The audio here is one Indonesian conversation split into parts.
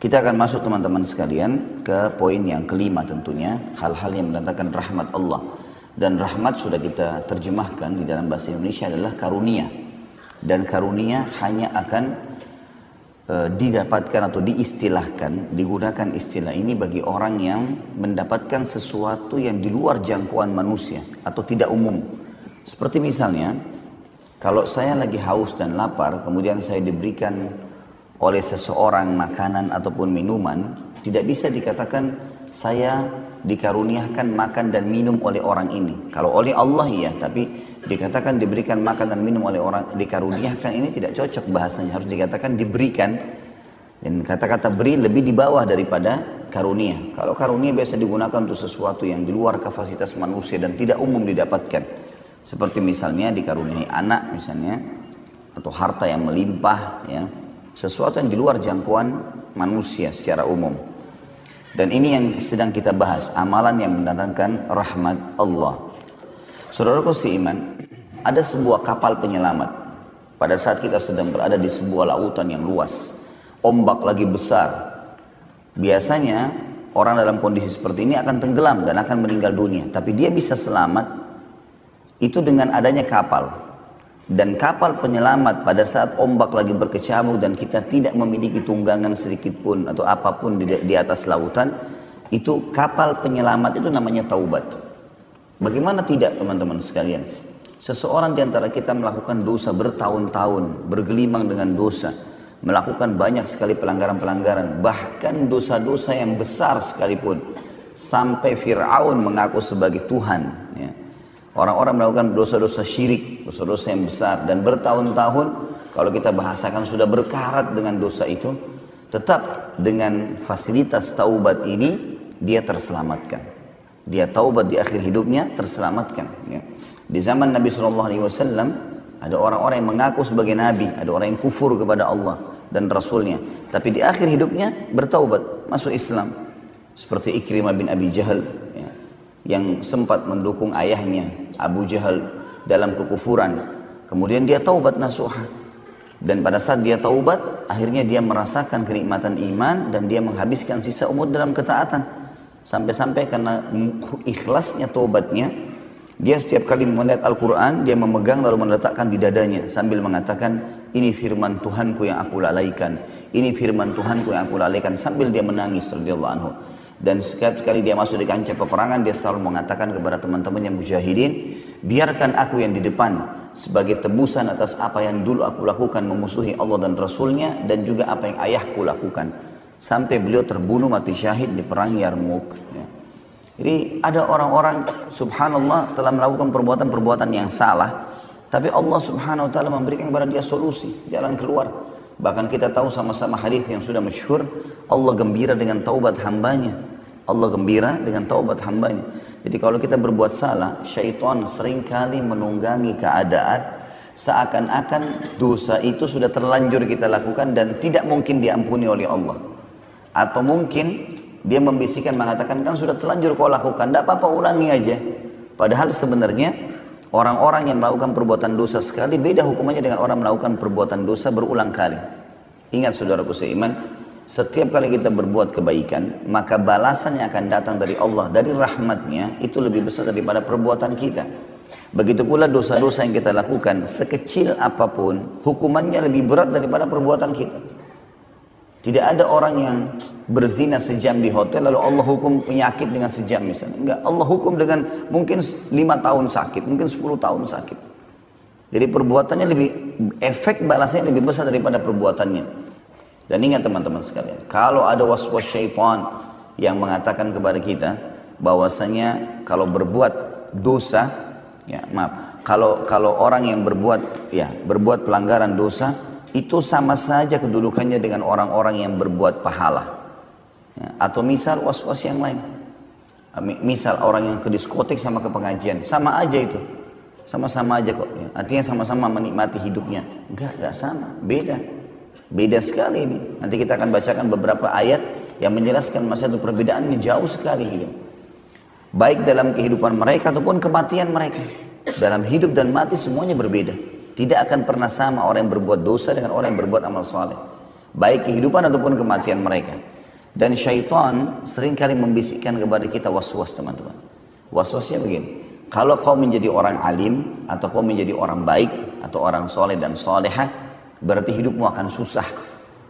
Kita akan masuk teman-teman sekalian ke poin yang kelima tentunya, hal-hal yang mendatangkan rahmat Allah. Dan rahmat sudah kita terjemahkan di dalam bahasa Indonesia adalah karunia. Dan karunia hanya akan didapatkan atau diistilahkan, digunakan istilah ini bagi orang yang mendapatkan sesuatu yang di luar jangkauan manusia atau tidak umum. Seperti misalnya, kalau saya lagi haus dan lapar, kemudian saya diberikan oleh seseorang makanan ataupun minuman, tidak bisa dikatakan saya dikaruniakan makan dan minum oleh orang ini. Kalau oleh Allah iya, tapi dikatakan diberikan makan dan minum oleh orang, dikaruniakan ini tidak cocok bahasanya, harus dikatakan diberikan. Dan kata-kata beri lebih di bawah daripada karunia. Kalau karunia biasa digunakan untuk sesuatu yang di luar kapasitas manusia dan tidak umum didapatkan. Seperti misalnya dikaruniai anak misalnya, atau harta yang melimpah, ya. Sesuatu yang di luar jangkauan manusia secara umum. Dan ini yang sedang kita bahas, amalan yang mendatangkan rahmat Allah. Saudaraku seiman, ada sebuah kapal penyelamat. Pada saat kita sedang berada di sebuah lautan yang luas, ombak lagi besar. Biasanya orang dalam kondisi seperti ini akan tenggelam dan akan meninggal dunia. Tapi dia bisa selamat itu dengan adanya kapal. Dan kapal penyelamat pada saat ombak lagi berkecamuk dan kita tidak memiliki tunggangan sedikit pun atau apapun di atas lautan, itu kapal penyelamat itu namanya taubat. Bagaimana tidak teman-teman sekalian? Seseorang di antara kita melakukan dosa bertahun-tahun, bergelimang dengan dosa, melakukan banyak sekali pelanggaran-pelanggaran, bahkan dosa-dosa yang besar sekalipun, sampai Fir'aun mengaku sebagai Tuhan, ya. Orang-orang melakukan dosa-dosa syirik, dosa-dosa yang besar, dan bertahun-tahun kalau kita bahasakan sudah berkarat dengan dosa itu, tetap dengan fasilitas taubat ini dia terselamatkan. Dia taubat di akhir hidupnya terselamatkan, ya. Di zaman Nabi SAW ada orang-orang yang mengaku sebagai Nabi, ada orang yang kufur kepada Allah dan Rasulnya, tapi di akhir hidupnya bertaubat, masuk Islam. Seperti Ikrimah bin Abi Jahal, ya, yang sempat mendukung ayahnya Abu Jahal dalam kekufuran. Kemudian dia taubat nasuha. Dan pada saat dia taubat, akhirnya dia merasakan kenikmatan iman dan dia menghabiskan sisa umur dalam ketaatan. Sampai-sampai karena ikhlasnya taubatnya, dia setiap kali melihat Al-Quran, dia memegang lalu meletakkan di dadanya sambil mengatakan, ini firman Tuhanku yang aku lalaikan, ini firman Tuhanku yang aku lalaikan, sambil dia menangis radhiyallahu anhu. Dan setiap kali dia masuk di kancah peperangan, dia selalu mengatakan kepada teman-temannya mujahidin, biarkan aku yang di depan sebagai tebusan atas apa yang dulu aku lakukan memusuhi Allah dan Rasulnya, dan juga apa yang ayahku lakukan. Sampai beliau terbunuh mati syahid di perang Yarmouk, ya. Jadi ada orang-orang subhanallah telah melakukan perbuatan-perbuatan yang salah, tapi Allah subhanahu wa ta'ala memberikan kepada dia solusi, jalan keluar. Bahkan kita tahu sama-sama hadis yang sudah masyhur, Allah gembira dengan taubat hambanya. Allah gembira dengan taubat hambanya. Jadi kalau kita berbuat salah, syaitan seringkali menunggangi keadaan seakan-akan dosa itu sudah terlanjur kita lakukan dan tidak mungkin diampuni oleh Allah. Atau mungkin dia membisikkan mengatakan, kan sudah terlanjur kau lakukan, tidak apa-apa, ulangi aja. Padahal sebenarnya orang-orang yang melakukan perbuatan dosa sekali beda hukumannya dengan orang melakukan perbuatan dosa berulang kali. Ingat saudaraku seiman, setiap kali kita berbuat kebaikan, maka balasan yang akan datang dari Allah, dari rahmatnya, itu lebih besar daripada perbuatan kita. Begitu pula dosa-dosa yang kita lakukan, sekecil apapun, hukumannya lebih berat daripada perbuatan kita. Tidak ada orang yang berzina sejam di hotel, lalu Allah hukum penyakit dengan sejam misalnya. Enggak, Allah hukum dengan mungkin 5 tahun sakit, mungkin 10 tahun sakit. Jadi perbuatannya lebih, efek balasnya lebih besar daripada perbuatannya. Dan ingat teman-teman sekalian, kalau ada waswas syaitan yang mengatakan kepada kita bahwasanya kalau berbuat dosa, ya maaf, kalau orang yang berbuat pelanggaran dosa itu sama saja kedudukannya dengan orang-orang yang berbuat pahala. Ya, atau misal waswas yang lain, misal orang yang ke diskotik sama ke pengajian, sama aja itu, sama-sama aja kok. Ya. Artinya sama-sama menikmati hidupnya, enggak sama, beda sekali ini. Nanti kita akan bacakan beberapa ayat yang menjelaskan masalah perbedaannya jauh sekali hidup. Baik dalam kehidupan mereka ataupun kematian mereka. Dalam hidup dan mati semuanya berbeda. Tidak akan pernah sama orang yang berbuat dosa dengan orang yang berbuat amal saleh. Baik kehidupan ataupun kematian mereka. Dan syaitan seringkali membisikkan kepada kita was-was teman-teman. Was-wasnya begini, kalau kau menjadi orang alim, atau kau menjadi orang baik, atau orang soleh dan solehah, berarti hidupmu akan susah.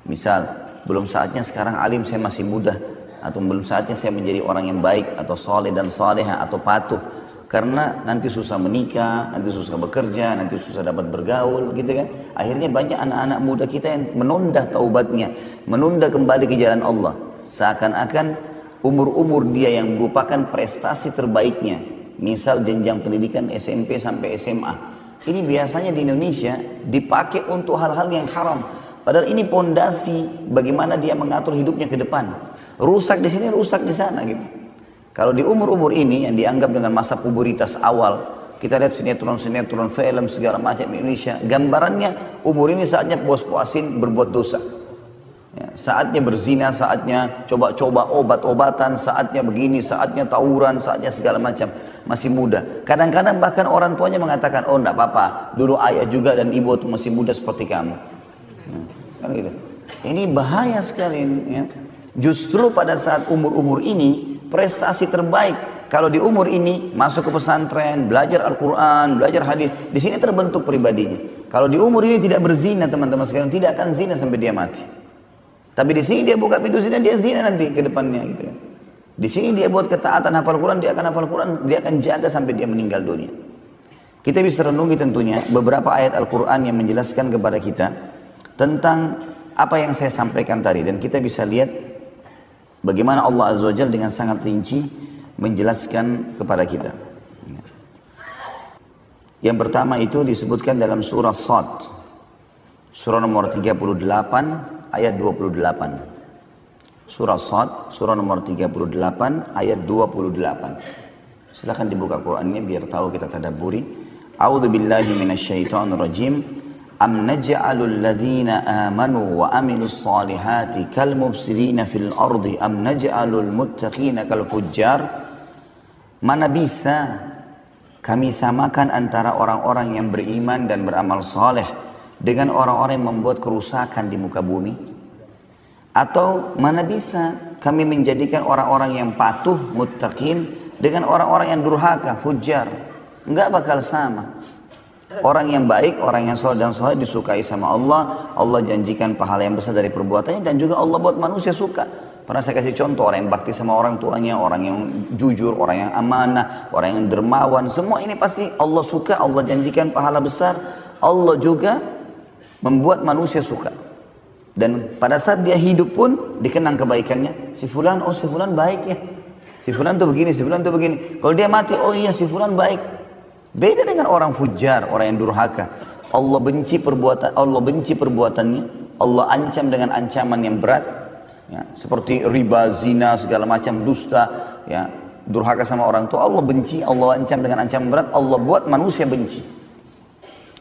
Misal, belum saatnya sekarang alim, saya masih muda, atau belum saatnya saya menjadi orang yang baik, atau soleh dan solehah, atau patuh. Karena nanti susah menikah, nanti susah bekerja, nanti susah dapat bergaul, gitu kan. Akhirnya banyak anak-anak muda kita yang menunda taubatnya, menunda kembali ke jalan Allah. Seakan-akan umur-umur dia yang merupakan prestasi terbaiknya, misal jenjang pendidikan SMP sampai SMA, ini biasanya di Indonesia dipakai untuk hal-hal yang haram. Padahal ini pondasi bagaimana dia mengatur hidupnya ke depan. Rusak di sini, rusak di sana gitu. Kalau di umur-umur ini yang dianggap dengan masa puberitas awal, kita lihat sinetron-sinetron, film segala macam Indonesia, gambarannya umur ini saatnya puas-puasin berbuat dosa. Ya, saatnya berzina, saatnya coba-coba obat-obatan, saatnya begini, saatnya tawuran, saatnya segala macam. Masih muda. Kadang-kadang bahkan orang tuanya mengatakan, oh enggak apa-apa, dulu ayah juga dan ibu waktu masih muda seperti kamu. Kan gitu. Ini bahaya sekali. Ya. Justru pada saat umur-umur ini, prestasi terbaik. Kalau di umur ini masuk ke pesantren, belajar Al-Quran, belajar hadis, di sini terbentuk pribadinya. Kalau di umur ini tidak berzina, teman-teman sekalian, tidak akan zina sampai dia mati. Tapi di sini dia buka pintu zina, dia zina nanti ke depannya gitu ya. Di sini dia buat ketaatan hafal Quran, dia akan hafal Quran, dia akan jaga sampai dia meninggal dunia. Kita bisa renungi tentunya beberapa ayat Al-Quran yang menjelaskan kepada kita tentang apa yang saya sampaikan tadi, dan kita bisa lihat bagaimana Allah Azza wa Jalla dengan sangat rinci menjelaskan kepada kita. Yang pertama itu disebutkan dalam surah Shad, surah nomor 38 ayat 28. Surah Shad, surah nomor 38 ayat 28. Silakan dibuka Qur'annya biar tahu kita tadabburi. A'udzu billahi minasyaitonir rajim. Am naj'alul ladzina amanu wa amilus solihati kal mufsidina fil ardi am naj'alul muttaqina kal fujjar. Mana bisa kami samakan antara orang-orang yang beriman dan beramal soleh dengan orang-orang yang membuat kerusakan di muka bumi? Atau mana bisa kami menjadikan orang-orang yang patuh, muttaqin, dengan orang-orang yang durhaka, fujjar? Enggak bakal sama. Orang yang baik, orang yang soleh dan soleh disukai sama Allah. Allah janjikan pahala yang besar dari perbuatannya, dan juga Allah buat manusia suka. Pernah saya kasih contoh, orang yang bakti sama orang tuanya, orang yang jujur, orang yang amanah, orang yang dermawan, semua ini pasti Allah suka, Allah janjikan pahala besar. Allah juga membuat manusia suka. Dan pada saat dia hidup pun dikenang kebaikannya. Si fulan, oh si fulan baik ya. Si fulan tuh begini, si fulan tuh begini. Kalau dia mati, oh iya si fulan baik. Beda dengan orang fujar, orang yang durhaka. Allah benci perbuatannya. Allah ancam dengan ancaman yang berat. Ya, seperti riba, zina, segala macam dusta, ya, durhaka sama orang tua. Allah benci, Allah ancam dengan ancaman berat. Allah buat manusia benci.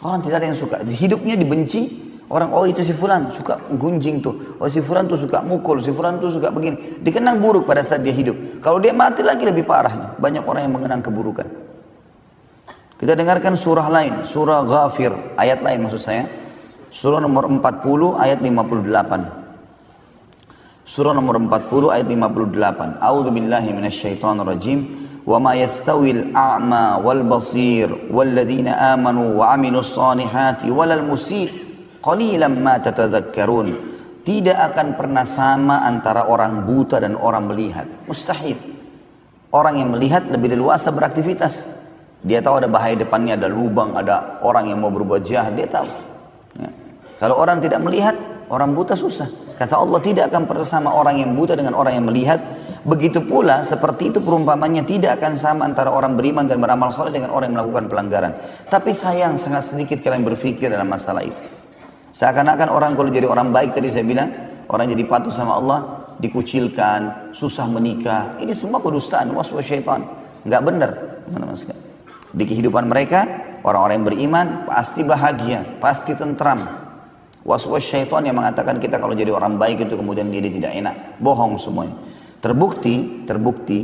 Orang tidak ada yang suka. Hidupnya dibenci. Orang, oh itu si fulan suka gunjing tuh, oh si fulan tuh suka mukul, si fulan tuh suka begini. Dikenang buruk pada saat dia hidup. Kalau dia mati lagi lebih parah. Banyak orang yang mengenang keburukan. Kita dengarkan surah lain, surah Ghafir, ayat lain maksud saya. Surah nomor 40 ayat 58. Surah nomor 40 ayat 58. A'udzu billahi minasyaitonir rajim. Wa ma yastawil a'ma wal basir wal ladzina amanu wa 'amilus solihati walal musii qalilan ma tatadzakkarun. Tidak akan pernah sama antara orang buta dan orang melihat. Mustahil. Orang yang melihat lebih leluasa beraktivitas. Dia tahu ada bahaya depannya, ada lubang, ada orang yang mau berbuat jahat, dia tahu. Ya. Kalau orang tidak melihat, orang buta susah. Kata Allah, tidak akan pernah sama orang yang buta dengan orang yang melihat. Begitu pula seperti itu perumpamannya, tidak akan sama antara orang beriman dan beramal soleh dengan orang yang melakukan pelanggaran. Tapi sayang, sangat sedikit kalian berpikir dalam masalah itu. Seakan-akan orang kalau jadi orang baik, tadi saya bilang, orang jadi patuh sama Allah, dikucilkan, susah menikah. Ini semua kedustaan, waswas syaitan. Enggak benar, teman-teman sekalian. Di kehidupan mereka, orang-orang yang beriman pasti bahagia, pasti tentram. Was-was syaitan yang mengatakan kita kalau jadi orang baik itu kemudian dia tidak enak. Bohong semuanya. Terbukti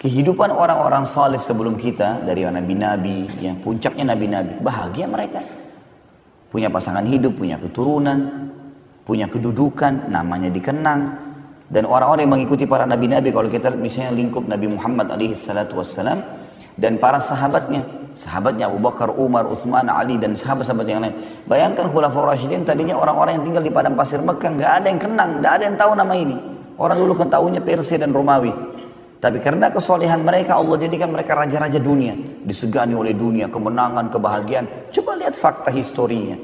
kehidupan orang-orang saleh sebelum kita, dari nabi-nabi, yang puncaknya nabi-nabi, bahagia mereka. Punya pasangan hidup, punya keturunan, punya kedudukan, namanya dikenang. Dan orang-orang yang mengikuti para nabi-nabi, kalau kita lihat misalnya lingkup Nabi Muhammad alaihi salatu wassalam dan para sahabatnya Abu Bakar, Umar, Uthman, Ali dan sahabat-sahabat yang lain. Bayangkan Khulafaur Rasyidin tadinya orang-orang yang tinggal di padang pasir Mekah, nggak ada yang kenal, nggak ada yang tahu nama ini. Orang dulu kan tahunya Persia dan Romawi. Tapi karena kesolehan mereka, Allah jadikan mereka raja-raja dunia, disegani oleh dunia, kemenangan, kebahagiaan. Coba lihat fakta historinya.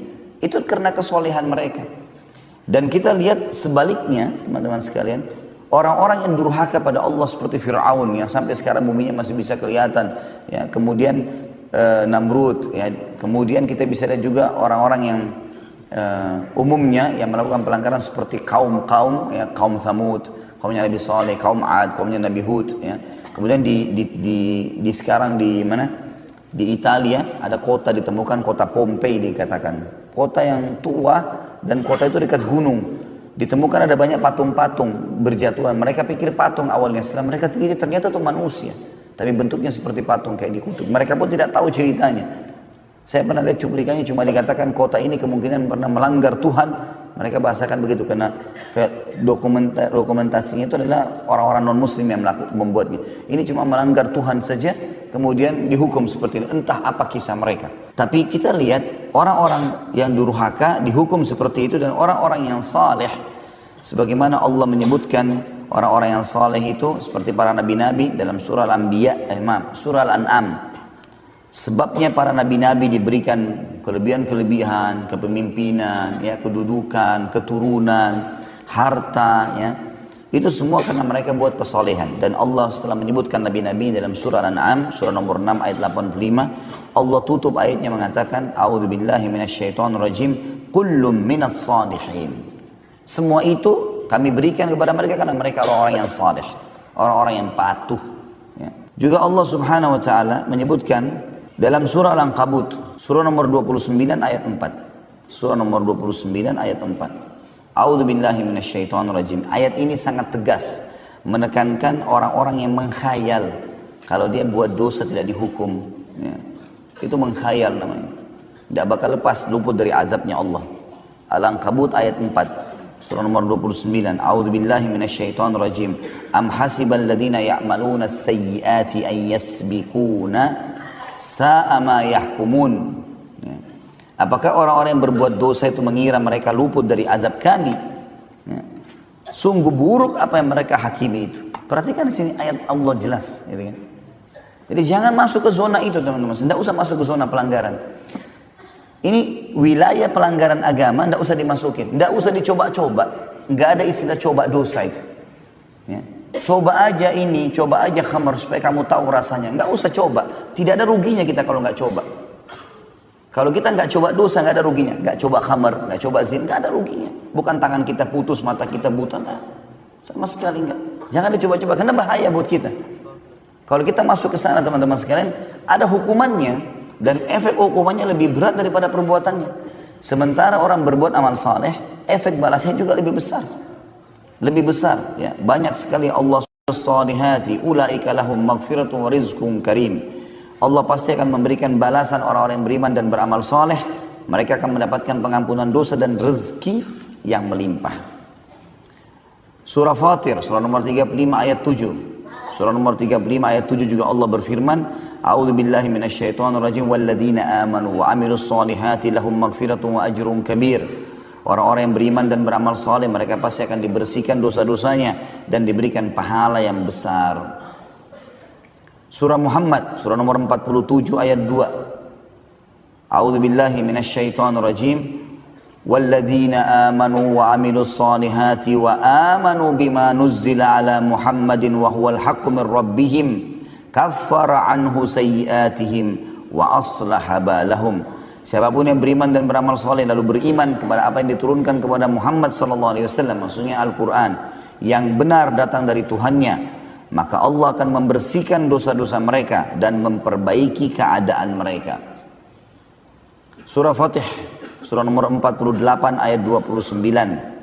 Itu karena kesolehan mereka. Dan kita lihat sebaliknya, teman-teman sekalian, orang-orang yang durhaka pada Allah seperti Fir'aun yang sampai sekarang buminya masih bisa kelihatan, ya, kemudian Namrud, ya, kemudian kita bisa lihat juga orang-orang yang umumnya yang melakukan pelanggaran seperti kaum-kaum, ya, kaum Thamud, kaumnya Nabi Saleh, kaum Ad, kaumnya Nabi Hud, ya. Kemudian di sekarang di mana? Di Italia ada kota ditemukan, kota Pompei dikatakan. Kota yang tua dan kota itu dekat gunung. Ditemukan ada banyak patung-patung berjatuhan. Mereka pikir patung awalnya, setelah mereka teliti ternyata itu manusia. Tapi bentuknya seperti patung kayak dikutub. Mereka pun tidak tahu ceritanya. Saya pernah lihat cuplikannya, cuma dikatakan kota ini kemungkinan pernah melanggar Tuhan. Mereka bahasakan begitu karena dokumentasinya itu adalah orang-orang non-muslim yang membuatnya. Ini cuma melanggar Tuhan saja, kemudian dihukum seperti ini. Entah apa kisah mereka. Tapi kita lihat orang-orang yang durhaka dihukum seperti itu, dan orang-orang yang saleh, sebagaimana Allah menyebutkan orang-orang yang saleh itu seperti para nabi-nabi dalam surah Al-Anbiya, surah Al-An'am. Sebabnya para nabi-nabi diberikan kelebihan-kelebihan, kepemimpinan, ya, kedudukan, keturunan, harta, ya. Itu semua karena mereka buat kesolehan. Dan Allah setelah menyebutkan nabi-nabi dalam surah Al-An'am, surah nomor 6 ayat 85, Allah tutup ayatnya mengatakan, A'udzubillahi minasyaitonirrajim, kullum minas salihin. Semua itu kami berikan kepada mereka karena mereka orang-orang yang saleh, orang-orang yang patuh, ya. Juga Allah Subhanahu wa taala menyebutkan dalam surah Al-Ankabut, surah nomor 29 ayat 4. Surah nomor 29 ayat 4. A'udzubillahi minasyaitonirrajim. Ayat ini sangat tegas menekankan orang-orang yang mengkhayal kalau dia buat dosa tidak dihukum, ya. Itu mengkhayal namanya. Tidak bakal lepas luput dari azabnya Allah. Al-Ankabut ayat 4. Surah nomor 29. A'udzubillahi minasyaitonirrajim. Am hasibal ladzina ya'maluna as-sayyi'ati an yasbiquna sa'a ma yahkumun. Ya. Apakah orang-orang yang berbuat dosa itu mengira mereka luput dari azab kami? Ya. Sungguh buruk apa yang mereka hakimi itu. Perhatikan di sini ayat Allah jelas, gitu kan? Jadi jangan masuk ke zona itu, teman-teman. Tidak usah masuk ke zona pelanggaran. Ini wilayah pelanggaran agama, tidak usah dimasukin, tidak usah dicoba-coba. Nggak ada istilah coba dosa itu. Ya. Coba aja ini, coba aja khamar supaya kamu tahu rasanya. Nggak usah coba. Tidak ada ruginya kita kalau nggak coba. Kalau kita nggak coba dosa, nggak ada ruginya. Nggak coba khamar, nggak coba zina, nggak ada ruginya. Bukan tangan kita putus, mata kita buta, nggak. Sama sekali nggak. Jangan dicoba-coba, karena bahaya buat kita. Kalau kita masuk ke sana, teman-teman sekalian, ada hukumannya. Dan efek hukumannya lebih berat daripada perbuatannya. Sementara orang berbuat amal saleh, efek balasnya juga lebih besar. Lebih besar, ya. Banyak sekali Allah salihati ulaika lahum maghfiratun wa rizqun karim. Allah pasti akan memberikan balasan orang-orang yang beriman dan beramal saleh. Mereka akan mendapatkan pengampunan dosa dan rezeki yang melimpah. Surah Fatir, surah nomor 35 ayat 7. Surah nomor 35 ayat 7 juga Allah berfirman, A'udzubillahi minasyaitonirrajim walladzina amanu wa amilus solihati lahum maghfiratun wa ajrun kabir. Orang-orang yang beriman dan beramal saleh, mereka pasti akan dibersihkan dosa-dosanya dan diberikan pahala yang besar. Surah Muhammad, surah nomor 47 ayat 2. A'udzubillahi minasyaitonirrajim. Walladzina amanu wa amilus salihati wa amanu bima nuzzila ala Muhammadin wa huwal haqqu min rabbihim kaffara anhu sayyi'atihim wa aslaha balahum. Siapapun yang beriman dan beramal saleh lalu beriman kepada apa yang diturunkan kepada Muhammad SAW, maksudnya Al-Quran yang benar datang dari Tuhannya, maka Allah akan membersihkan dosa-dosa mereka dan memperbaiki keadaan mereka. Surah Fatih, surah nomor 48 ayat 29.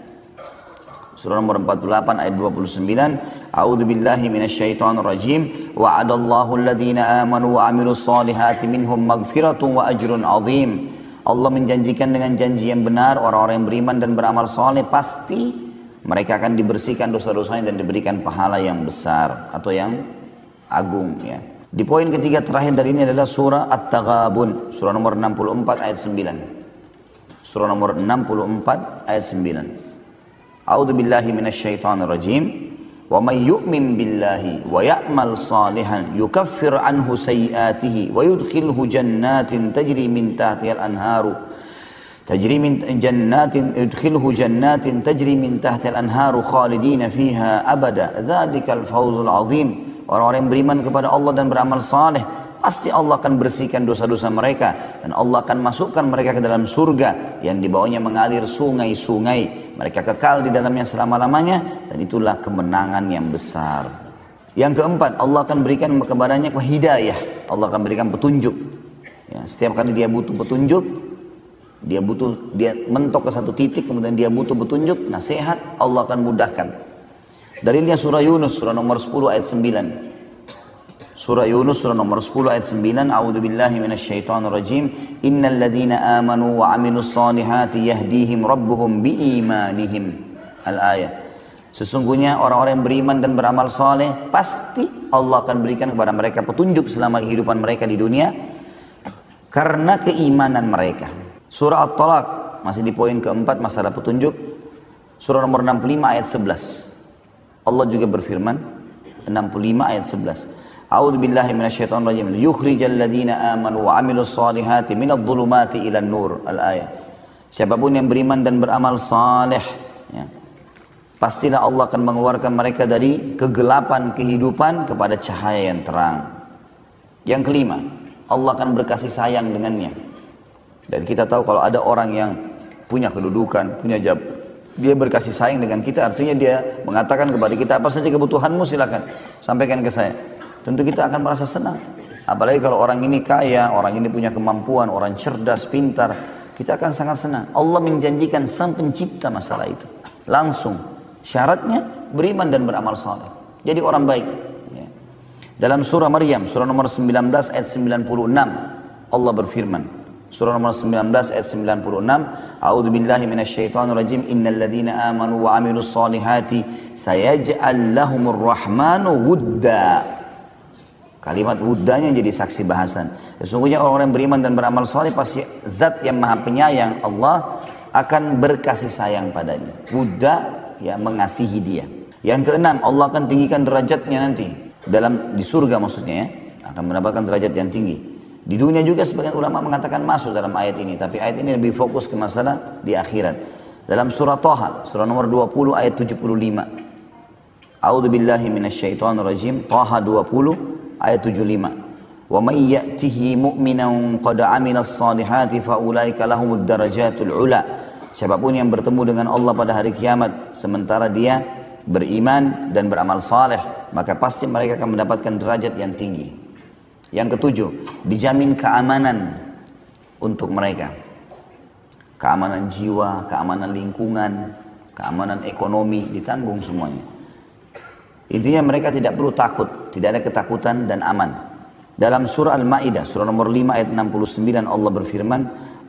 Surah nomor 48 ayat 29. A'udzubillahi minasyaitonirrajim. Wa'adallahu alladhina amanu wa amilus solihati minhum maghfiratun wa ajrun azim. Allah menjanjikan dengan janji yang benar orang-orang yang beriman dan beramal soleh pasti Mereka akan dibersihkan dosa-dosanya dan diberikan pahala yang besar atau yang agung ya. Di poin ketiga terakhir dari ini adalah surah At-Taghabun, surah nomor 64 ayat 9. Surah nomor 64 ayat 9. A'udzu billahi minasyaitonir rajim. Wa may yu'min billahi wa ya'mal salihan yukaffir anhu sayyi'atihi wa yudkhilhu jannatin tajri min tahtiha al-anharu يدخله جنات تجري من تحت الأنهار خالدين فيها أبدا ذلك الفوز العظيم. Orang-orang yang beriman kepada Allah dan beramal saleh, pasti Allah akan bersihkan dosa-dosa mereka dan Allah akan masukkan mereka ke dalam surga yang di bawahnya mengalir sungai-sungai. Mereka kekal di dalamnya selama-lamanya dan itulah kemenangan yang besar. Yang keempat, Allah akan berikan kepadanya hidayah. Allah akan berikan petunjuk. Ya, setiap kali dia butuh petunjuk, dia mentok ke satu titik, kemudian dia butuh petunjuk, nasihat, Allah akan mudahkan. Dalilnya surah Yunus, surah nomor 10 ayat 9. Surah Yunus, surah nomor 10 ayat 9. A'udzu billahi minasyaitonir rajim. Innal ladzina amanu wa 'amilus solihati yahdihim rabbuhum biimanihim. Al-ayat. Sesungguhnya orang-orang yang beriman dan beramal saleh, pasti Allah akan berikan kepada mereka petunjuk selama kehidupan mereka di dunia karena keimanan mereka. Surah At-Talaq, masih di poin keempat masalah petunjuk. Surah nomor 65 ayat 11. Allah juga berfirman, 65 ayat 11. A'udzu billahi minasyaitonir rajim. Yukhrijal ladzina amanu wa 'amilus solihati minadh dhulumati ilan nur. Al-ayat. Siapapun yang beriman dan beramal saleh, ya, pastilah Allah akan mengeluarkan mereka dari kegelapan kehidupan kepada cahaya yang terang. Yang kelima, Allah akan berkasih sayang dengannya. Dan kita tahu kalau ada orang yang punya kedudukan, dia berkasih sayang dengan kita, artinya dia mengatakan kepada kita, apa saja kebutuhanmu silakan sampaikan ke saya. Tentu kita akan merasa senang. Apalagi kalau orang ini kaya, orang ini punya kemampuan, orang cerdas, pintar, kita akan sangat senang. Allah menjanjikan sang pencipta masalah itu. Langsung, syaratnya beriman dan beramal saleh. Jadi orang baik. Ya. Dalam surah Maryam, surah nomor 19 ayat 96, Allah berfirman. Surah nomor 19 ayat 96. A'udzu billahi minasyaitonir rajim. Innal ladzina amanu wa 'amilus solihati sayaj'al lahumur rahmanu wudda. Kalimat wuddanya jadi saksi bahasan. Sesungguhnya orang-orang yang beriman dan beramal saleh pasti zat yang maha penyayang Allah akan berkasih sayang padanya. Wudda, ya, mengasihi dia. Yang keenam, Allah akan tinggikan derajatnya nanti di surga maksudnya, ya, akan mendapatkan derajat yang tinggi. Di dunia juga sebagian ulama mengatakan masuk dalam ayat ini, tapi ayat ini lebih fokus ke masalah di akhirat. Dalam surah Thaha, surah nomor 20 ayat 75. A'udzu billahi minasyaitonir rajim. Thaha 20 ayat 75. Wa may ya'tihi mu'minan qad 'amilas solihati fa ulaika lahumud darajatul 'ula. Siapapun yang bertemu dengan Allah pada hari kiamat sementara dia beriman dan beramal saleh, maka pasti mereka akan mendapatkan derajat yang tinggi. Yang ketujuh, dijamin keamanan untuk mereka. Keamanan jiwa, keamanan lingkungan, keamanan ekonomi, ditanggung semuanya. Intinya mereka tidak perlu takut, tidak ada ketakutan dan aman. Dalam surah Al-Ma'idah, surah nomor 5 ayat 69, Allah berfirman,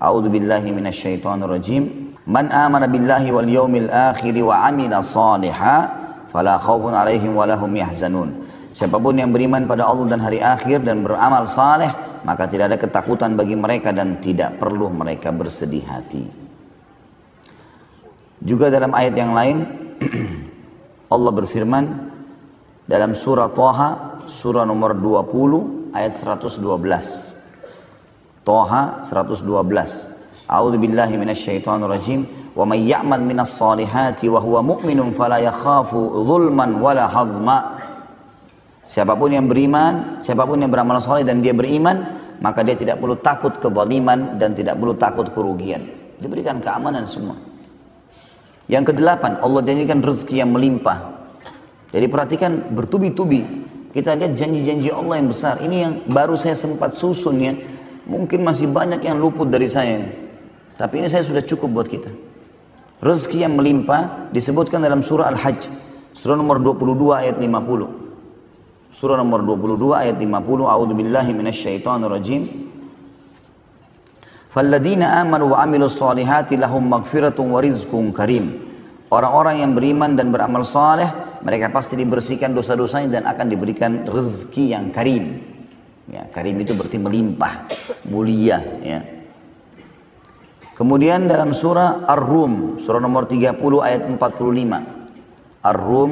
A'udzu billahi minasyaitonir rajim. Man amana billahi wal yawmil akhir wa 'amila shalihan fala khaufun 'alaihim wa lahum yahzanun. Siapapun yang beriman pada Allah dan hari akhir dan beramal saleh, maka tidak ada ketakutan bagi mereka dan tidak perlu mereka bersedih hati. Juga dalam ayat yang lain, Allah berfirman dalam surah Thaha, surah nomor 20 ayat 112. Thaha 112. A'udzu billahi minasyaitonir rajim. Wa may ya'mal minas solihati wa huwa mu'minun fala yakhafu dzulman wala hadma. Siapapun yang beriman, siapapun yang beramal saleh dan dia beriman, maka dia tidak perlu takut kezaliman dan tidak perlu takut kerugian. Diberikan keamanan semua. Yang kedelapan, Allah janjikan rezeki yang melimpah. Jadi perhatikan bertubi-tubi. Kita lihat janji-janji Allah yang besar. Ini yang baru saya sempat susun ya. Mungkin masih banyak yang luput dari saya. Tapi ini saya sudah cukup buat kita. Rezeki yang melimpah disebutkan dalam surah Al-Hajj. Surah nomor 22 ayat 50. Surah nomor 22 ayat 50. A'udzu billahi minasyaitonir rajim. Falladzina amanu wa 'amilus solihati lahum maghfiratun wa rizqun karim. Orang-orang yang beriman dan beramal saleh, mereka pasti dibersihkan dosa-dosanya dan akan diberikan rezeki yang karim. Ya, karim itu berarti melimpah, mulia. Ya. Kemudian dalam surah Ar-Rum, surah nomor 30 ayat 45. Ar-Rum,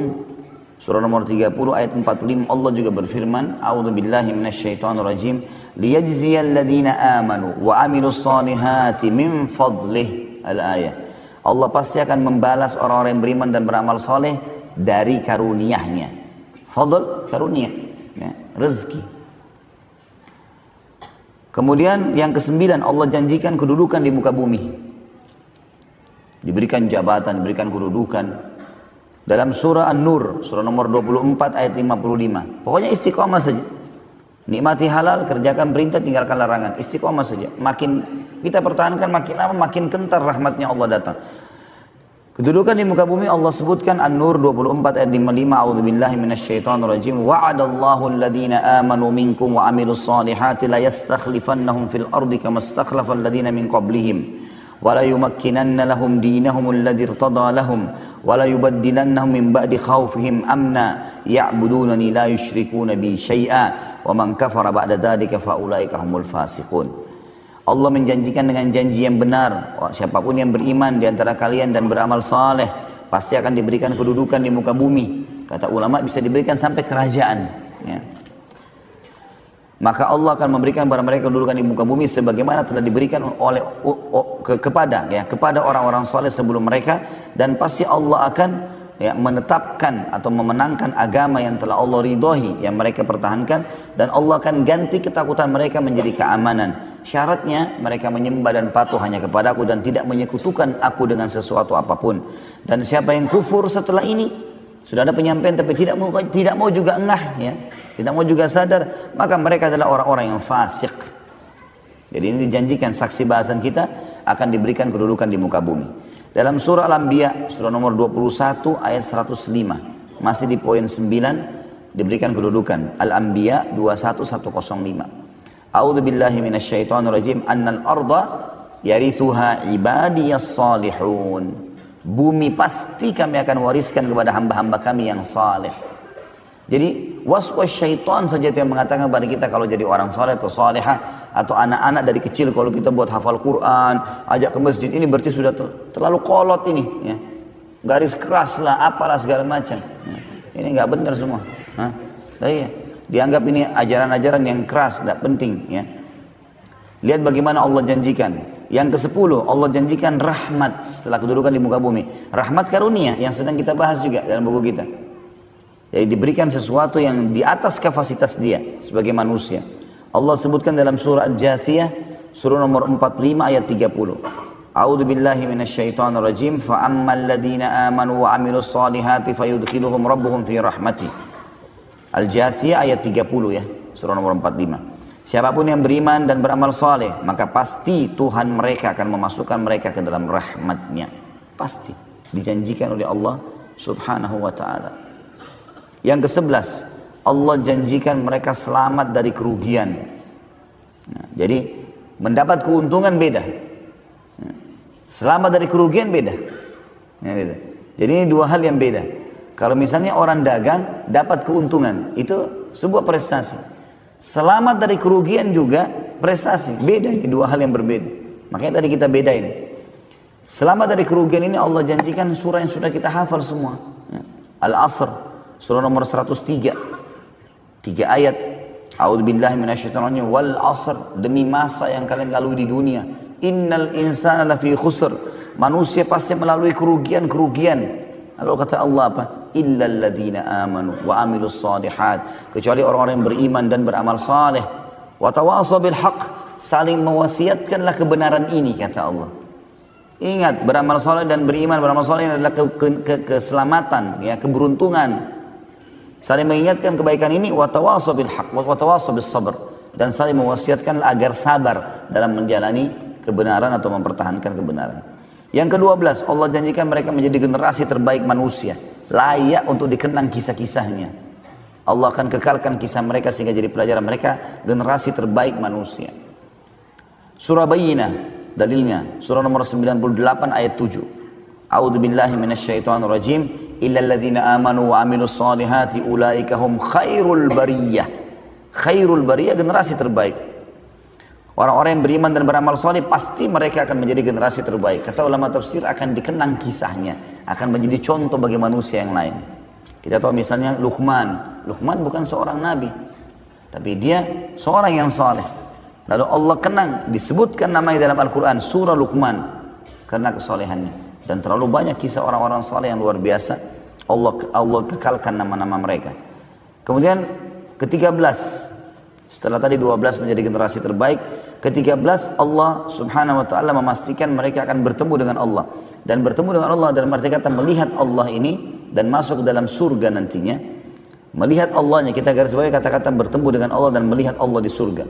surah nomor 30 ayat 45, Allah juga berfirman, A'udzubillahi minasyaitonirrajim, liyajziyal ladzina amanu wa amilus solihati min fadlih. Al-ayah. Allah pasti akan membalas orang-orang yang beriman dan beramal soleh dari karunia-Nya. Fadl, karunia, ya, rezeki. Kemudian yang ke-9, Allah janjikan kedudukan di muka bumi. Diberikan jabatan, diberikan kedudukan. Dalam surah An-Nur, surah nomor 24 ayat 55. Pokoknya istiqomah saja. Nikmati halal, kerjakan perintah, tinggalkan larangan. Istiqomah saja. Makin kita pertahankan, makin lama makin kentar rahmatnya Allah datang. Kedudukan di muka bumi Allah sebutkan An-Nur 24 ayat 55. A'udzubillahi minasyaitonirrajim. Wa'adallahu alladhina amanu minkum wa amilus solihati la yastakhlifannahum fil ardi kama istakhlafa alladhina min qablihim wa la yumakkinanna lahum dinahum alladhi irtada lahum wa la yubaddilannahum min ba'di khawfihim amna ya'budunani la yushrikuna bi syai'a wa man kafara ba'da dzalika fa ulaika humul fasiqun. Allah menjanjikan dengan janji yang benar, siapapun yang beriman di antara kalian dan beramal saleh pasti akan diberikan kedudukan di muka bumi. Kata ulama bisa diberikan sampai kerajaan. Ya. Maka Allah akan memberikan kepada mereka kedudukan di muka bumi sebagaimana telah diberikan oleh kepada orang-orang saleh sebelum mereka, dan pasti Allah akan menetapkan atau memenangkan agama yang telah Allah ridhoi yang mereka pertahankan, dan Allah akan ganti ketakutan mereka menjadi keamanan. Syaratnya mereka menyembah dan patuh hanya kepadaku dan tidak menyekutukan aku dengan sesuatu apapun. Dan siapa yang kufur setelah ini, sudah ada penyampaian tapi tidak mau juga engah, ya, tidak mau juga sadar, maka mereka adalah orang-orang yang fasik. Jadi ini dijanjikan saksi bahasan kita akan diberikan kedudukan di muka bumi. Dalam surah Al-Anbiya, surah nomor 21 ayat 105, masih di poin 9 diberikan kedudukan. Al-Anbiya 21105. A'udzu billahi minasyaitonir rajim. Annal arda yarithuha ibadiyas salihun. Bumi pasti kami akan wariskan kepada hamba-hamba kami yang saleh. Jadi waswas syaitan saja yang mengatakan kepada kita kalau jadi orang saleh atau salihah, atau anak-anak dari kecil kalau kita buat hafal Quran, ajak ke masjid, ini berarti sudah terlalu kolot ini, ya. Garis keras lah, apalah segala macam. Ini nggak benar semua. Iya. Dianggap ini ajaran-ajaran yang keras, tidak penting, ya. Lihat bagaimana Allah janjikan. Yang ke-10, Allah janjikan rahmat setelah kedudukan di muka bumi. Rahmat karunia yang sedang kita bahas juga dalam buku kita. Jadi diberikan sesuatu yang di atas kapasitas dia sebagai manusia. Allah sebutkan dalam surah Al-Jathiyah, surah nomor 45 ayat 30. A'udzu billahi minasyaitonir rajim. Fa ammal ladzina amanu wa amilus solihati fayudkhiluhum rabbuhum fi rahmati. Al-Jathiyah ayat 30, ya, surah nomor 45. Siapapun yang beriman dan beramal saleh, maka pasti Tuhan mereka akan memasukkan mereka ke dalam rahmatnya. Pasti dijanjikan oleh Allah subhanahu wa ta'ala. Yang ke-11, Allah janjikan mereka selamat dari kerugian. Nah, jadi mendapat keuntungan beda, selamat dari kerugian beda. Nah, beda. Jadi ini dua hal yang beda. Kalau misalnya orang dagang dapat keuntungan, itu sebuah prestasi. Selamat dari kerugian juga prestasi. Beda, ini dua hal yang berbeda. Makanya tadi kita bedain. Selamat dari kerugian ini Allah janjikan surah yang sudah kita hafal semua. Al-Asr, surah nomor 103. 3 ayat. A'udzubillahi minasyaitonir rajim. Wal 'asr, demi masa yang kalian lalui di dunia. Innal insana lafi khusr. Manusia pasti melalui kerugian-kerugian. Lalu kata Allah apa? Illal ladzina amanu wa amilus solihat. Kecuali orang-orang yang beriman dan beramal saleh. Wa tawasaw bil haqq, saling mewasiatkanlah kebenaran ini, kata Allah. Ingat, beramal saleh dan beriman beramal saleh adalah keselamatan, ya, keberuntungan. Saling mengingatkan kebaikan ini, wa tawasaw bil haqq wa tawasaw bis sabr, dan saling mewasiatkanlah agar sabar dalam menjalani kebenaran atau mempertahankan kebenaran. Yang ke-12, Allah janjikan mereka menjadi generasi terbaik manusia, layak untuk dikenang kisah-kisahnya. Allah akan kekalkan kisah mereka sehingga jadi pelajaran mereka, generasi terbaik manusia. Surah Bayyinah, dalilnya, surah nomor 98 ayat 7. A'udzubillahi minasyaitonirrajim. Illal ladzina amanu wa amilus solihati ulaika hum khairul bariyah. Khairul bariyah, generasi terbaik. Orang-orang yang beriman dan beramal soleh pasti mereka akan menjadi generasi terbaik. Kata ulama tafsir, akan dikenang kisahnya, akan menjadi contoh bagi manusia yang lain. Kita tahu misalnya Luqman. Luqman bukan seorang nabi, tapi dia seorang yang saleh. Lalu Allah kenang, disebutkan namanya dalam Al-Quran, surah Luqman, karena kesolehannya. Dan terlalu banyak kisah orang-orang saleh yang luar biasa. Allah kekalkan nama-nama mereka. Kemudian ke-13, setelah tadi 12 menjadi generasi terbaik, ke-13 Allah subhanahu wa ta'ala memastikan mereka akan bertemu dengan Allah. Dan bertemu dengan Allah dalam arti kata melihat Allah ini dan masuk ke dalam surga nantinya. Melihat Allahnya, kita garis bawahi kata-kata bertemu dengan Allah dan melihat Allah di surga.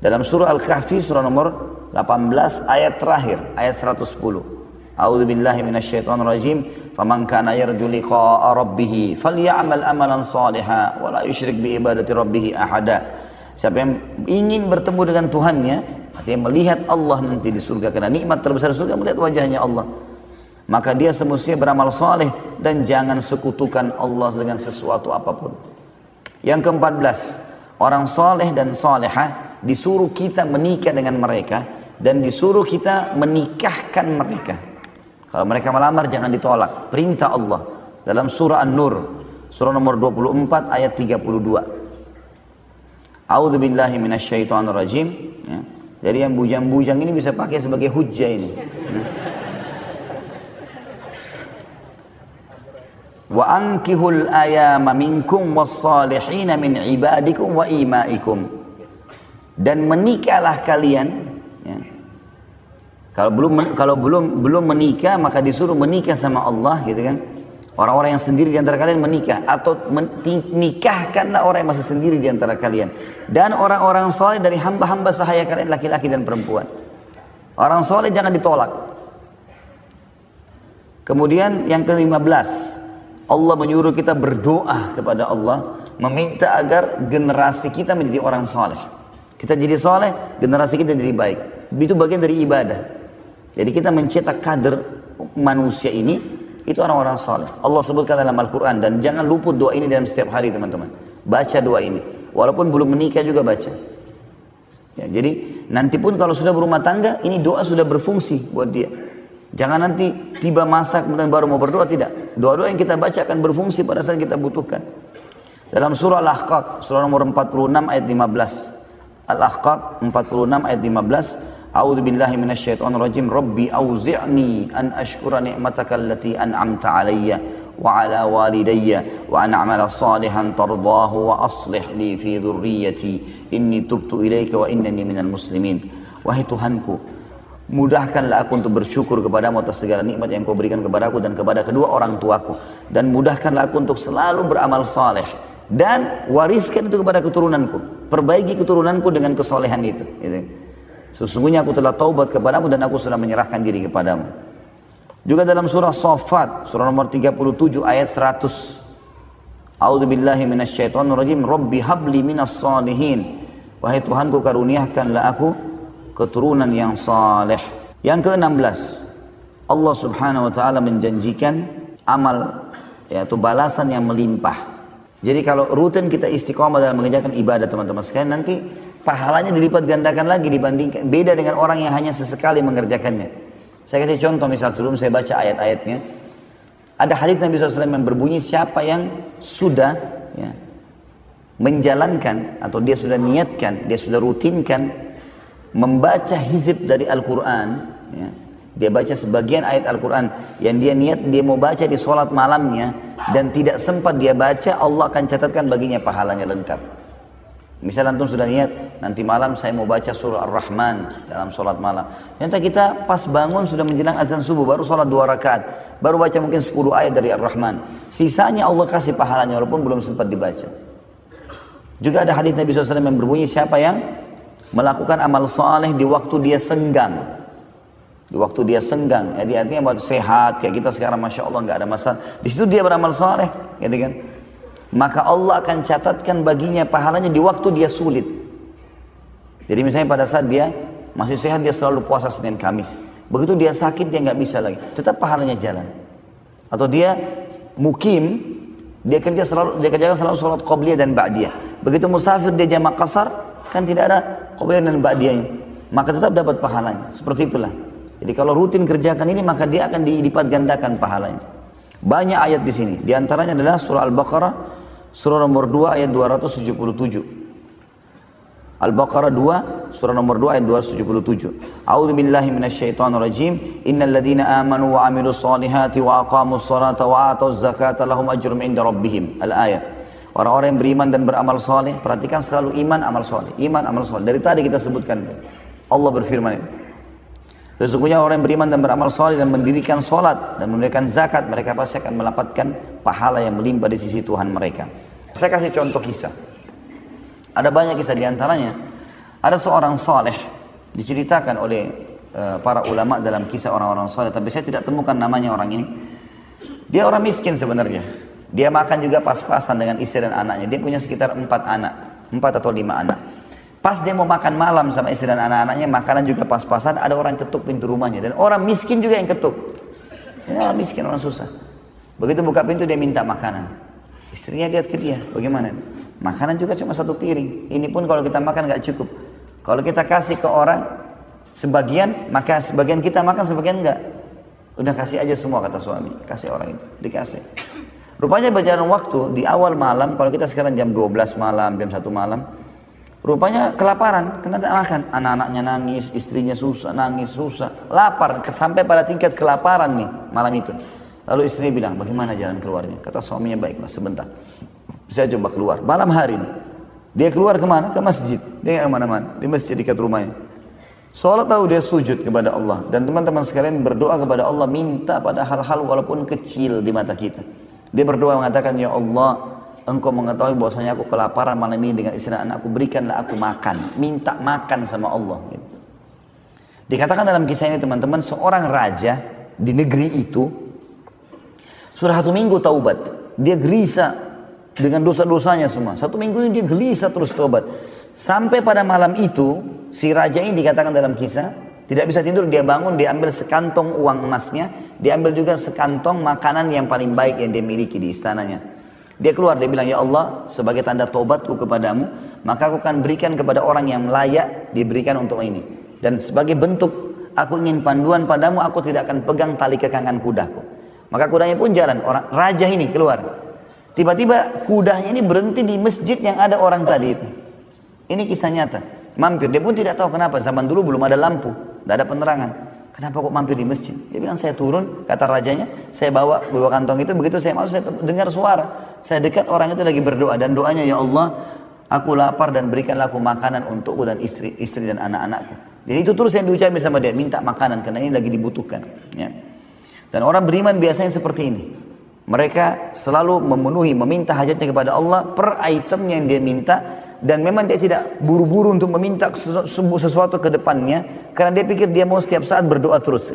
Dalam surah Al-Kahfi, surah nomor 18 ayat terakhir, ayat 110. A'udzubillahi minasyaitonirrajim. Faman kana yarju liqa'a rabbih falyamal amalan shalihan wa la yusyrik bi ibadati rabbih ahada. Siapa yang ingin bertemu dengan Tuhannya, artinya melihat Allah nanti di surga, karena nikmat terbesar surga melihat wajahnya Allah, maka dia semestinya beramal saleh dan jangan sekutukan Allah dengan sesuatu apapun. Yang ke-14, orang saleh dan salehah disuruh kita menikah dengan mereka dan disuruh kita menikahkan mereka. Kalau mereka melamar jangan ditolak, perintah Allah dalam surah An-Nur, surah nomor 24 ayat 32. A'udzubillahi minasyaitonirrajim. Ya. Jadi yang bujang-bujang ini bisa pakai sebagai hujjah ini. Wa ankihul ayama minkum was-salihina min ibadikum wa imaikum. Dan menikahlah kalian. Ya. Kalau belum menikah maka disuruh menikah sama Allah, gitu kan? Orang-orang yang sendiri di antara kalian menikah, atau nikahkanlah orang yang masih sendiri di antara kalian, dan orang-orang soleh dari hamba-hamba sahaya kalian, laki-laki dan perempuan. Orang soleh jangan ditolak. Kemudian yang ke-15, Allah menyuruh kita berdoa kepada Allah, meminta agar generasi kita menjadi orang soleh. Kita jadi soleh, generasi kita jadi baik. Itu bagian dari ibadah. Jadi kita mencetak kader manusia ini, itu orang-orang saleh. Allah sebutkan dalam Al-Quran, dan jangan luput doa ini dalam setiap hari teman-teman. Baca doa ini, walaupun belum menikah juga baca. Ya, jadi nanti pun kalau sudah berumah tangga, ini doa sudah berfungsi buat dia. Jangan nanti tiba masa kemudian baru mau berdoa, tidak. Doa-doa yang kita baca akan berfungsi pada saat kita butuhkan. Dalam surah Al-Ahqaf, surah nomor 46 ayat 15. Al-Ahqaf 46 ayat 15. A'udzubillahi minasyaitonirrajim. Rabbi auzi'ni an ashkura ni'mataka allati an'amta 'alayya wa 'ala walidayya wa an a'mala salihan tardahu wa aslih li fi dhurriyyati inni tubtu ilaika wa innani minal muslimin. Wahai Tuhanku, mudahkanlah aku untuk bersyukur kepadamu atas segala nikmat yang kau berikan kepadaku dan kepada kedua orang tuaku, dan mudahkanlah aku untuk selalu beramal saleh dan wariskan itu kepada keturunanku. Perbaiki keturunanku dengan kesolehan itu, gitu. Sesungguhnya aku telah taubat kepadamu dan aku sudah menyerahkan diri kepadamu. Juga dalam surah Shaffat, surah nomor 37 ayat 100. A'udzubillahi minasyaitonirrajim. Rabbi habli minas salihin. Wahai Tuhanku, karuniakanlah aku keturunan yang saleh. Yang ke-16, Allah subhanahu wa ta'ala menjanjikan amal, yaitu balasan yang melimpah. Jadi kalau rutin kita istiqomah dalam mengerjakan ibadah teman-teman sekalian, nanti pahalanya dilipat gandakan lagi dibandingkan, beda dengan orang yang hanya sesekali mengerjakannya. Saya kasih contoh, misal sebelum saya baca ayat-ayatnya, ada hadits Nabi SAW yang berbunyi, siapa yang sudah menjalankan atau dia sudah niatkan, dia sudah rutinkan membaca hizib dari Al-Quran, dia baca sebagian ayat Al-Quran yang dia niat dia mau baca di sholat malamnya dan tidak sempat dia baca, Allah akan catatkan baginya pahalanya lengkap. Misal antum sudah niat, nanti malam saya mau baca surah Ar-Rahman dalam sholat malam. Ternyata kita pas bangun sudah menjelang azan subuh, baru sholat 2 rakaat, baru baca mungkin 10 ayat dari Ar-Rahman. Sisanya Allah kasih pahalanya walaupun belum sempat dibaca. Juga ada hadits Nabi SAW yang berbunyi, siapa yang melakukan amal saleh di waktu dia senggang. Di waktu dia senggang, jadi artinya buat sehat, kayak kita sekarang Masya Allah nggak ada masalah. Di situ dia beramal saleh, gitu kan? Maka Allah akan catatkan baginya pahalanya di waktu dia sulit. Jadi misalnya pada saat dia masih sehat, dia selalu puasa Senin Kamis. Begitu dia sakit dia nggak bisa lagi, tetap pahalanya jalan. Atau dia mukim, dia kerjakan selalu sholat qobliyah dan ba'diyah. Begitu musafir dia jamak qasar, kan tidak ada qobliyah dan ba'diyahnya, maka tetap dapat pahalanya. Seperti itulah. Jadi kalau rutin kerjakan ini maka dia akan dilipat gandakan pahalanya. Banyak ayat di sini. Di antaranya adalah surah Al-Baqarah, surah nomor 2 ayat 277. Al-Baqarah 2, surah nomor 2 ayat 277. A'udzu billahi minasyaitonir rajim. Innal ladzina amanu wa 'amilus solihati wa aqamus sholata wa atuz zakata lahum ajrum 'inda rabbihim. Al-ayat. Orang-orang yang beriman dan beramal saleh, perhatikan selalu iman amal saleh. Iman amal saleh. Dari tadi kita sebutkan. Allah berfirman itu. Sesungguhnya orang yang beriman dan beramal saleh dan mendirikan salat dan menunaikan zakat, mereka pasti akan mendapatkan pahala yang melimpah di sisi Tuhan mereka. Saya kasih contoh kisah. Ada banyak kisah, di antaranya ada seorang saleh diceritakan oleh para ulama dalam kisah orang-orang saleh, tapi saya tidak temukan namanya orang ini. Dia orang miskin sebenarnya. Dia makan juga pas-pasan dengan istri dan anaknya. Dia punya sekitar 4 anak, 4 atau 5 anak. Pas dia mau makan malam sama istri dan anak-anaknya, makanan juga pas-pasan, ada orang ketuk pintu rumahnya. Dan orang miskin juga yang ketuk. Ini orang miskin, orang susah. Begitu buka pintu dia minta makanan. Istrinya lihat ke dia, bagaimana? Makanan juga cuma 1 piring. Ini pun kalau kita makan gak cukup. Kalau kita kasih ke orang sebagian, maka sebagian kita makan, sebagian enggak. Udah kasih aja semua, kata suami. Kasih orang itu, dikasih. Rupanya berjalan waktu, di awal malam, kalau kita sekarang jam 12 malam, jam 1 malam, rupanya kelaparan, kena tak makan. Anak-anaknya nangis, istrinya susah, nangis, susah. Lapar, sampai pada tingkat kelaparan nih malam itu. Lalu istrinya bilang, bagaimana jalan keluarnya? Kata suaminya, baiklah sebentar. Saya coba keluar, malam hari ini. Dia keluar kemana? Ke masjid. Dia nggak kemana-mana, di masjid dekat rumahnya. Sholat tahu dia sujud kepada Allah. Dan teman-teman sekalian berdoa kepada Allah, minta pada hal-hal walaupun kecil di mata kita. Dia berdoa mengatakan, ya Allah, Engkau mengetahui bahwasanya aku kelaparan malam ini dengan istri dan anakku, berikanlah aku makan. Minta makan sama Allah. Gitu. Dikatakan dalam kisah ini teman-teman, seorang raja di negeri itu sudah 1 minggu taubat. Dia gelisah dengan dosa-dosanya semua. 1 minggu ini dia gelisah terus taubat. Sampai pada malam itu, si raja ini dikatakan dalam kisah, tidak bisa tidur, dia bangun, dia ambil sekantong uang emasnya, dia ambil juga sekantong makanan yang paling baik yang dia miliki di istananya. Dia keluar, dia bilang, ya Allah, sebagai tanda tobatku kepadamu, maka aku akan berikan kepada orang yang layak diberikan untuk ini. Dan sebagai bentuk, aku ingin panduan padamu, aku tidak akan pegang tali kekangan kudaku. Maka kudanya pun jalan, orang raja ini keluar. Tiba-tiba kudanya ini berhenti di masjid yang ada orang tadi itu. Ini kisah nyata. Mampir, dia pun tidak tahu kenapa, zaman dulu belum ada lampu, tidak ada penerangan. Kenapa kok mampir di masjid? Dia bilang, saya turun, kata rajanya, saya bawa kantong itu, begitu saya masuk, saya dengar suara. Saya dekat, orang itu lagi berdoa, dan doanya, ya Allah, aku lapar dan berikanlah aku makanan untukku dan istri dan anak-anakku. Jadi itu terus yang diucapkan sama dia, minta makanan, karena ini lagi dibutuhkan. Ya. Dan orang beriman biasanya seperti ini. Mereka selalu memenuhi, meminta hajatnya kepada Allah per item yang dia minta. Dan memang dia tidak buru-buru untuk meminta sesuatu ke depannya, karena dia pikir dia mau setiap saat berdoa terus.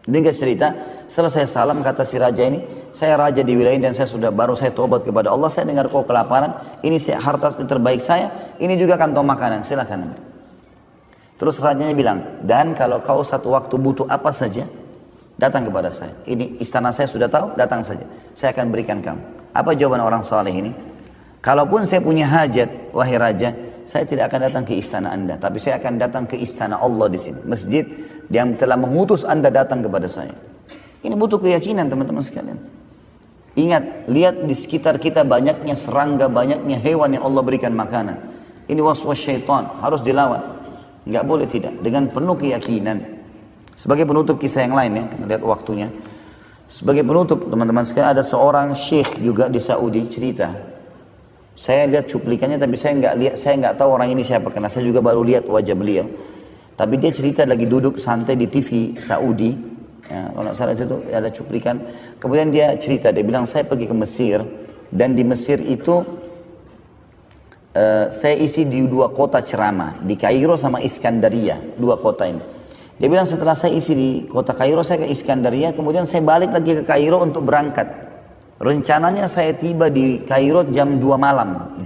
Dia cerita, setelah saya salam, kata si raja ini, saya raja di wilayah ini dan saya sudah baru saya tobat kepada Allah, saya dengar kau kelaparan, ini harta terbaik saya, ini juga kantong makanan, silakan. Terus rajanya bilang, dan kalau kau satu waktu butuh apa saja, datang kepada saya. Ini istana saya sudah tahu, datang saja. Saya akan berikan kamu. Apa jawaban orang saleh ini? Kalaupun saya punya hajat, wahai raja, saya tidak akan datang ke istana anda, tapi saya akan datang ke istana Allah di sini, masjid yang telah mengutus anda datang kepada saya. Ini butuh keyakinan teman-teman sekalian. Ingat, lihat di sekitar kita banyaknya serangga, banyaknya hewan yang Allah berikan makanan. Ini waswas syaitan, harus dilawan. Enggak boleh tidak, dengan penuh keyakinan. Sebagai penutup kisah yang lain ya, kita lihat waktunya. Sebagai penutup teman-teman sekalian, ada seorang syekh juga di Saudi cerita. Saya lihat cuplikannya, tapi saya nggak tahu orang ini siapa, karena saya juga baru lihat wajah beliau. Tapi dia cerita lagi duduk santai di TV Saudi, ya, kalau nggak salah itu ada cuplikan. Kemudian dia cerita, dia bilang saya pergi ke Mesir, dan di Mesir itu saya isi di 2 kota ceramah, di Kairo sama Iskandaria, 2 kota ini. Dia bilang setelah saya isi di kota Kairo, saya ke Iskandaria, kemudian saya balik lagi ke Kairo untuk berangkat. Rencananya saya tiba di Kairo jam 2 malam.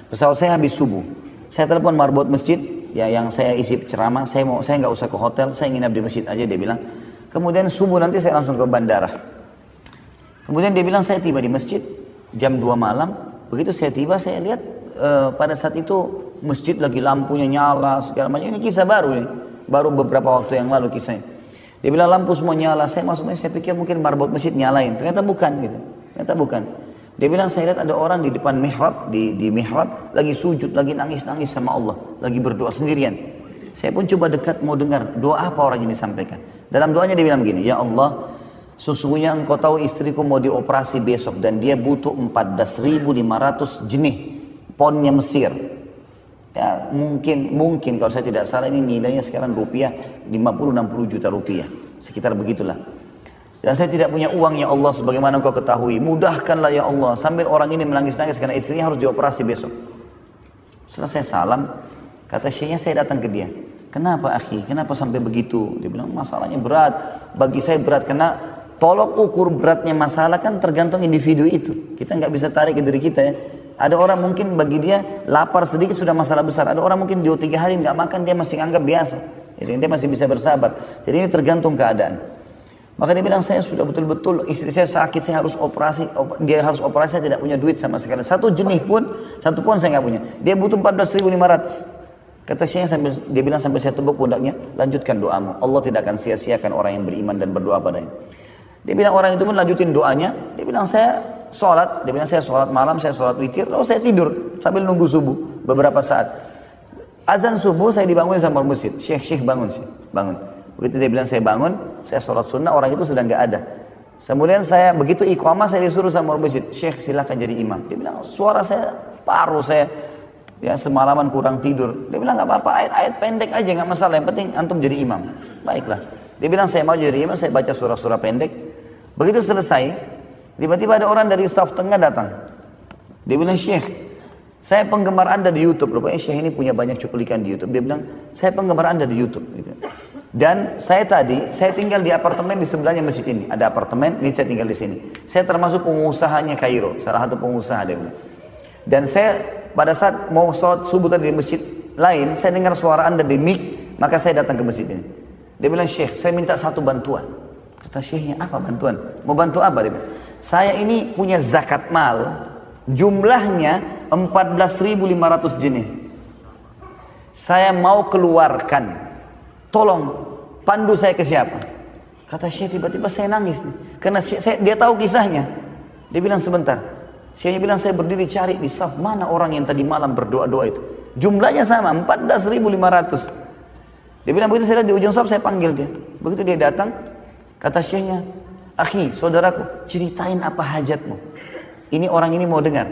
Pesawat saya habis subuh. Saya telepon marbot masjid, ya yang saya isi ceramah, saya nggak usah ke hotel, saya nginap di masjid aja, dia bilang. Kemudian subuh nanti saya langsung ke bandara. Kemudian dia bilang saya tiba di masjid jam 2 malam. Begitu saya tiba, saya lihat pada saat itu masjid lagi lampunya nyala segala macam. Ini kisah baru nih, baru beberapa waktu yang lalu kisahnya. Dia bilang lampu semua nyala. Saya masuk masjid, saya pikir mungkin marbot masjid nyalain. Ternyata bukan gitu. Ternyata bukan. Dia bilang saya lihat ada orang di depan mihrab, di mihrab lagi sujud, lagi nangis-nangis sama Allah, lagi berdoa sendirian. Saya pun coba dekat mau dengar doa apa orang ini sampaikan. Dalam doanya dia bilang begini, ya Allah, sesungguhnya engkau tahu istriku mau dioperasi besok dan dia butuh 14.500 jenih ponnya Mesir. Ya, mungkin kalau saya tidak salah ini nilainya sekarang rupiah 50-60 juta rupiah, sekitar begitulah. Dan saya tidak punya uang ya Allah, sebagaimana engkau ketahui, mudahkanlah ya Allah. Sambil orang ini menangis-nangis karena istrinya harus dioperasi besok. Setelah saya salam, kata syekhnya, saya datang ke dia. Kenapa akhi, kenapa sampai begitu? Dia bilang masalahnya berat, bagi saya berat karena tolok ukur beratnya masalah kan tergantung individu itu. Kita nggak bisa tarik ke diri kita ya. Ada orang mungkin bagi dia lapar sedikit sudah masalah besar. Ada orang mungkin 2-3 hari nggak makan dia masih anggap biasa. Jadi dia masih bisa bersabar. Jadi ini tergantung keadaan. Maka dia bilang saya sudah betul-betul istri saya sakit, saya harus operasi, dia harus operasi, saya tidak punya duit sama sekali. Satu pun saya nggak punya. Dia butuh 14.500. Kata Syekhnya dia bilang sambil saya tepuk pundaknya, lanjutkan doamu. Allah tidak akan sia-siakan orang yang beriman dan berdoa padanya. Dia bilang orang itu pun lanjutin doanya. Dia bilang saya sholat, dia bilang saya sholat malam, saya sholat witir, lalu saya tidur sambil nunggu subuh beberapa saat. Azan subuh saya dibangun sama masjid. Syekh bangun. Begitu dia bilang saya bangun, saya sholat sunnah, orang itu sudah nggak ada. Kemudian saya begitu iqamah saya disuruh sama orang masjid, Syekh silakan jadi imam. Dia bilang suara saya paruh, saya ya semalaman kurang tidur. Dia bilang nggak apa-apa, ayat-ayat pendek aja nggak masalah, yang penting antum jadi imam. Baiklah. Dia bilang saya mau jadi imam, saya baca surah-surah pendek. Begitu selesai, tiba-tiba ada orang dari saf tengah datang. Dia bilang Syekh, saya penggemar anda di YouTube. Rupanya Syekh ini punya banyak cuplikan di YouTube. Dia bilang saya penggemar anda di YouTube. Gitu. Dan saya tinggal di apartemen di sebelahnya masjid ini. Ada apartemen, ini saya tinggal di sini. Saya termasuk pengusahanya Kairo, salah satu pengusaha dia bilang. Dan saya pada saat mau sholat subuh tadi di masjid lain, saya dengar suara anda di mic, maka saya datang ke masjid ini. Dia bilang Syekh, saya minta satu bantuan. Kata Syekhnya, apa bantuan? Mau bantu apa? Dia bilang, saya ini punya zakat mal, jumlahnya 14.500 jenis. Saya mau keluarkan. Tolong pandu saya ke siapa? Kata Syekh, tiba-tiba saya nangis nih. Karena dia tahu kisahnya. Dia bilang sebentar. Syekhnya bilang saya berdiri cari di saf mana orang yang tadi malam berdoa-doa itu. Jumlahnya sama 14.500. Dia bilang begitu saya lihat di ujung saf saya panggil dia. Begitu dia datang, kata Syekhnya, akhi, saudaraku, ceritain apa hajatmu. Ini orang ini mau dengar.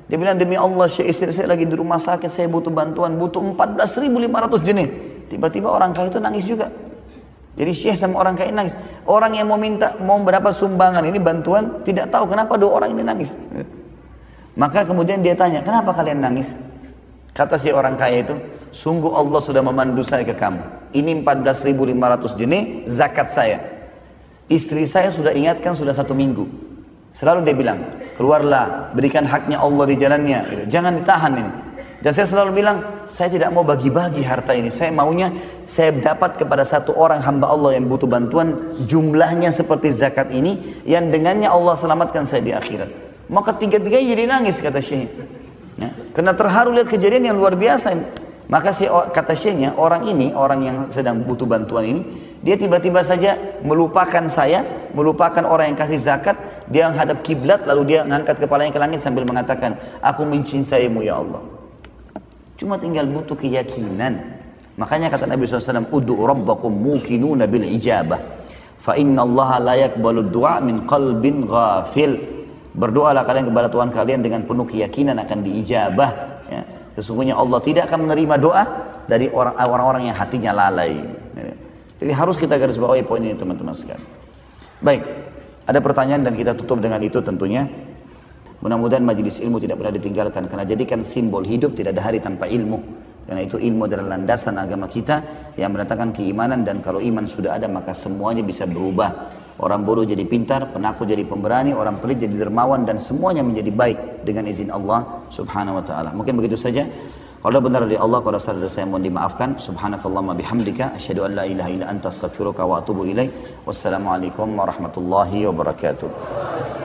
Dia bilang demi Allah Syekh, istri saya lagi di rumah sakit, saya butuh bantuan, butuh 14.500 jenis. Tiba-tiba orang kaya itu nangis juga. Jadi Syekh sama orang kaya nangis. Orang yang mau mendapat sumbangan ini bantuan tidak tahu kenapa dua orang ini nangis. Maka kemudian dia tanya, kenapa kalian nangis? Kata si orang kaya itu, sungguh Allah sudah memandu saya ke kamu. Ini 14.500 jenis zakat saya. Istri saya sudah ingatkan sudah 1 minggu. Selalu dia bilang, keluarlah, berikan haknya Allah di jalannya. Jangan ditahan ini. Dan saya selalu bilang, saya tidak mau bagi-bagi harta ini. Saya maunya, saya dapat kepada satu orang hamba Allah yang butuh bantuan, jumlahnya seperti zakat ini, yang dengannya Allah selamatkan saya di akhirat. Maka tiga-tiganya jadi nangis, kata Syekh. Ya, karena terharu lihat kejadian yang luar biasa. Maka kata Syekhnya, orang ini, orang yang sedang butuh bantuan ini, dia tiba-tiba saja melupakan saya, melupakan orang yang kasih zakat, dia menghadap kiblat, lalu dia mengangkat kepalanya ke langit sambil mengatakan, aku mencintaimu ya Allah. Cuma tinggal butuh keyakinan. Makanya kata Nabi SAW, Udu'u rabbakum mukinuna bil ijabah. Fa inna allaha la yakbalu du'a min qalbin ghafil. Berdoalah kalian kepada Tuhan kalian dengan penuh keyakinan akan diijabah. Ya. Sesungguhnya Allah tidak akan menerima doa dari orang-orang yang hatinya lalai. Jadi harus kita garis bawahi poin ini teman-teman sekalian. Baik, ada pertanyaan dan kita tutup dengan itu tentunya. Mudah-mudahan majelis ilmu tidak pernah ditinggalkan, karena jadikan simbol hidup tidak ada hari tanpa ilmu. Karena itu ilmu adalah landasan agama kita yang mendatangkan keimanan, dan kalau iman sudah ada maka semuanya bisa berubah. Orang bodoh jadi pintar, penakut jadi pemberani, orang pelit jadi dermawan, dan semuanya menjadi baik dengan izin Allah Subhanahu wa taala. Mungkin begitu saja. Kalau benar dari Allah, kalau salah dari saya mohon dimaafkan. Subhanakallahumma bihamdika asyhadu an la ilaha illa anta astaghfiruka wa atubu ilaik. Wassalamualaikum warahmatullahi wabarakatuh.